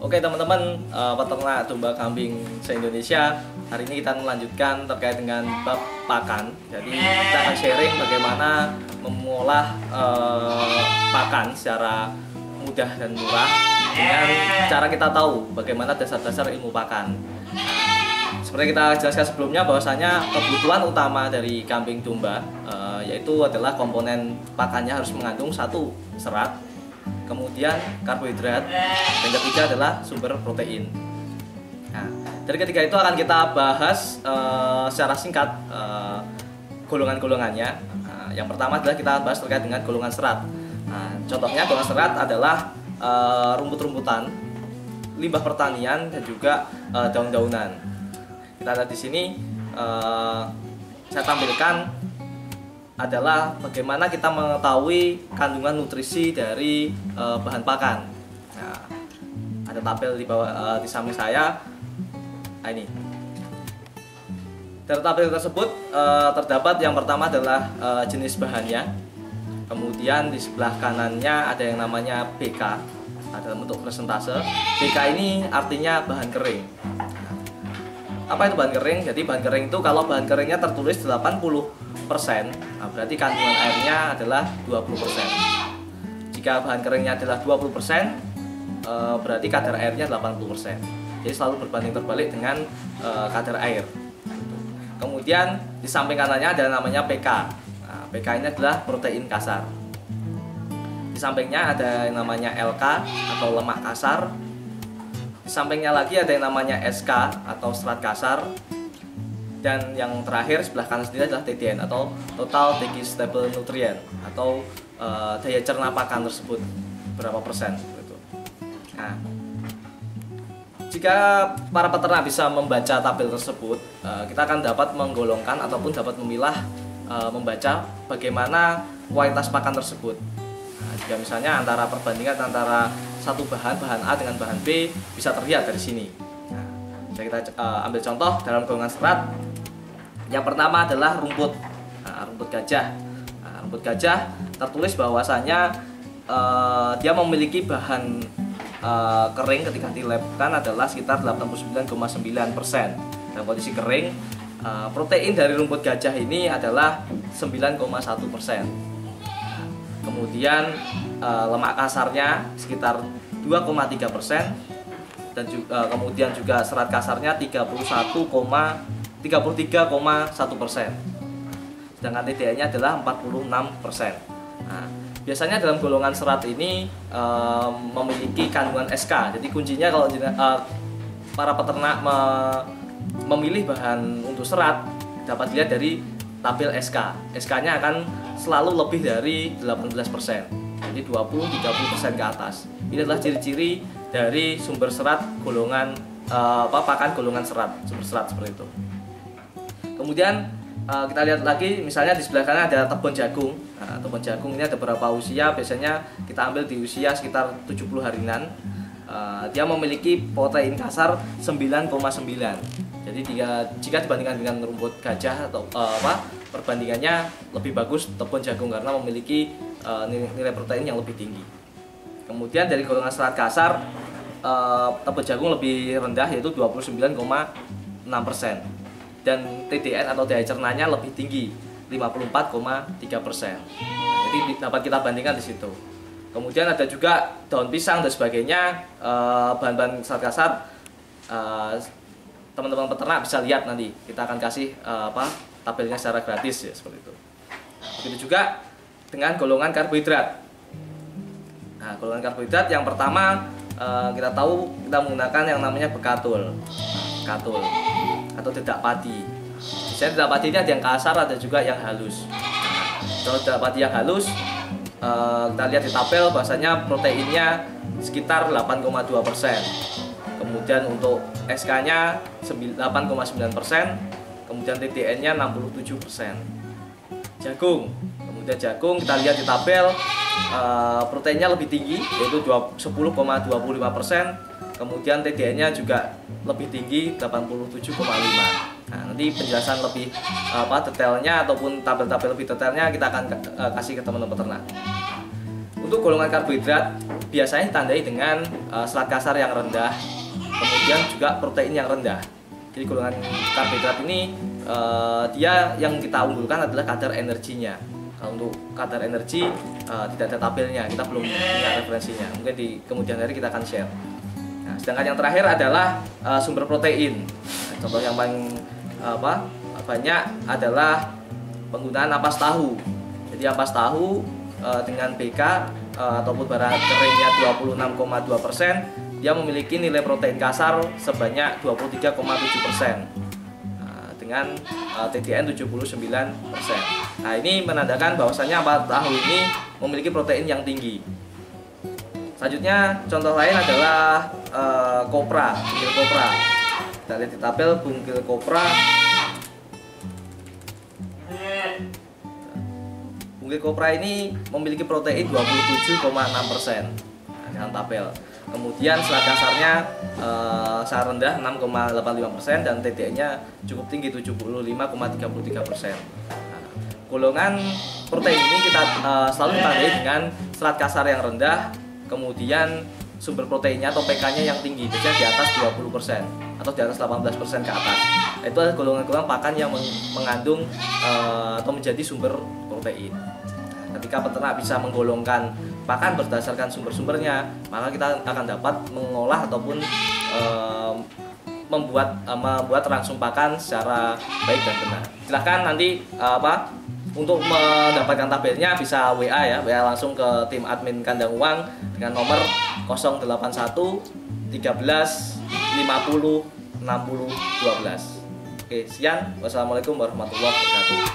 Oke teman-teman, peternak domba kambing se-Indonesia, hari ini kita melanjutkan terkait dengan bab pakan. Jadi kita akan sharing bagaimana mengolah pakan secara mudah dan murah dengan cara kita tahu bagaimana dasar-dasar ilmu pakan. Seperti kita jelaskan sebelumnya bahwasanya kebutuhan utama dari kambing domba yaitu adalah komponen pakannya harus mengandung satu serat, kemudian karbohidrat, dan ketiga adalah sumber protein. Nah, dari ketiga itu akan kita bahas secara singkat golongan-golongannya. Yang pertama adalah kita bahas terkait dengan golongan serat. Nah, contohnya golongan serat adalah rumput-rumputan, limbah pertanian, dan juga daun-daunan. Kita lihat di sini, saya tampilkan adalah bagaimana kita mengetahui kandungan nutrisi dari bahan pakan. Nah, ada tabel di bawah di samping saya. Nah, ini. Dari tabel tersebut terdapat yang pertama adalah jenis bahannya. Kemudian di sebelah kanannya ada yang namanya BK, dalam bentuk persentase. BK ini artinya bahan kering. Apa itu bahan kering? Jadi bahan kering itu kalau bahan keringnya tertulis 80%, nah berarti kandungan airnya adalah 20%. Jika bahan keringnya adalah 20%, berarti kadar airnya 80%. Jadi selalu berbanding terbalik dengan kadar air. Kemudian di samping kanannya ada namanya PK. Nah, PK ini adalah protein kasar. Di sampingnya ada yang namanya LK atau lemak kasar. Di sampingnya lagi ada yang namanya SK atau serat kasar. Dan yang terakhir sebelah kanan sendiri adalah TDN atau Total Digestible Nutrient atau daya cerna pakan tersebut berapa persen gitu. Nah, jika para peternak bisa membaca tabel tersebut, kita akan dapat menggolongkan ataupun dapat memilah membaca bagaimana kualitas pakan tersebut. Nah, jika misalnya antara perbandingan antara satu bahan A dengan bahan B bisa terlihat dari sini. Nah, kita ambil contoh dalam golongan serat. Yang pertama adalah rumput. Nah, rumput gajah. Nah, rumput gajah tertulis bahwasanya dia memiliki bahan kering ketika dilabkan adalah sekitar 89,9%. Dalam kondisi kering, protein dari rumput gajah ini adalah 9,1%. Kemudian lemak kasarnya sekitar 2,3% dan kemudian juga serat kasarnya 33,1%. Sedangkan TDN-nya adalah 46%. Nah, biasanya dalam golongan serat ini memiliki kandungan SK. Jadi kuncinya kalau para peternak memilih bahan untuk serat dapat dilihat dari tabel SK. SK-nya akan selalu lebih dari 18%. Jadi 20-30% ke atas. Ini adalah ciri-ciri dari sumber serat golongan pakan golongan serat, sumber serat seperti itu. Kemudian kita lihat lagi, misalnya di sebelah kanan ada tepung jagung. Nah, tepung jagung ini ada beberapa usia, biasanya kita ambil di usia sekitar 70 harian. Dia memiliki protein kasar 9,9. Jadi jika dibandingkan dengan rumput gajah atau perbandingannya lebih bagus tepung jagung karena memiliki nilai protein yang lebih tinggi. Kemudian dari golongan serat kasar, tepung jagung lebih rendah yaitu 29,6%. Dan TDN atau daya cernanya lebih tinggi 54,3%. Jadi dapat kita bandingkan di situ. Kemudian ada juga daun pisang dan sebagainya, bahan-bahan serat kasar. Teman-teman peternak bisa lihat nanti, kita akan kasih tabelnya secara gratis ya, seperti itu. Begitu juga dengan golongan karbohidrat. Nah, golongan karbohidrat yang pertama kita tahu kita menggunakan yang namanya bekatul atau dedak padi. Biasanya dedak padi ini ada yang kasar, ada juga yang halus. Kalau dedak padi yang halus, kita lihat di tabel bahwasanya proteinnya sekitar 8,2%. Kemudian untuk SK-nya 8,9%, kemudian TDN-nya 67%. Jagung, kemudian jagung kita lihat di tabel proteinnya lebih tinggi yaitu 10,25%, kemudian TDN-nya juga lebih tinggi 87,5%. Nah, nanti penjelasan lebih detailnya ataupun tabel-tabel lebih detailnya kita akan kasih ke teman-teman peternak. Untuk golongan karbohidrat biasanya ditandai dengan serat kasar yang rendah, kemudian juga protein yang rendah. Jadi golongan karbohidrat ini dia yang kita unggulkan adalah kadar energinya. Kalau untuk kadar energi tidak ada tabelnya, kita belum punya referensinya. Mungkin di kemudian hari kita akan share. Nah, sedangkan yang terakhir adalah sumber protein. Nah, contoh yang paling banyak adalah penggunaan ampas tahu. Jadi ampas tahu dengan BK ataupun bahan keringnya 26,2%, dia memiliki nilai protein kasar sebanyak 23,7%, dengan TDN 79%. Nah, ini menandakan bahwasannya ampas tahu ini memiliki protein yang tinggi. Selanjutnya contoh lain adalah kopra, bungkil kopra. Kita lihat di tabel bungkil kopra. Bungkil kopra ini memiliki protein 27,6%. Nah, dengan tabel. Kemudian serat kasarnya sangat rendah 6,85% dan TDN-nya cukup tinggi 75,33%. Nah, golongan protein ini kita selalu ditandai dengan serat kasar yang rendah, kemudian sumber proteinnya atau PK-nya yang tinggi, biasanya di atas 20% atau di atas 18% ke atas. Itu adalah golongan-golongan pakan yang mengandung atau menjadi sumber protein. Ketika peternak bisa menggolongkan pakan berdasarkan sumber-sumbernya, maka kita akan dapat mengolah ataupun membuat rangsum pakan secara baik dan benar. Silahkan nanti untuk mendapatkan tabelnya bisa WA ya, WA langsung ke tim admin Kandang Uang dengan nomor 081 13 50 60 12. Oke, sekian. Wassalamualaikum warahmatullahi wabarakatuh.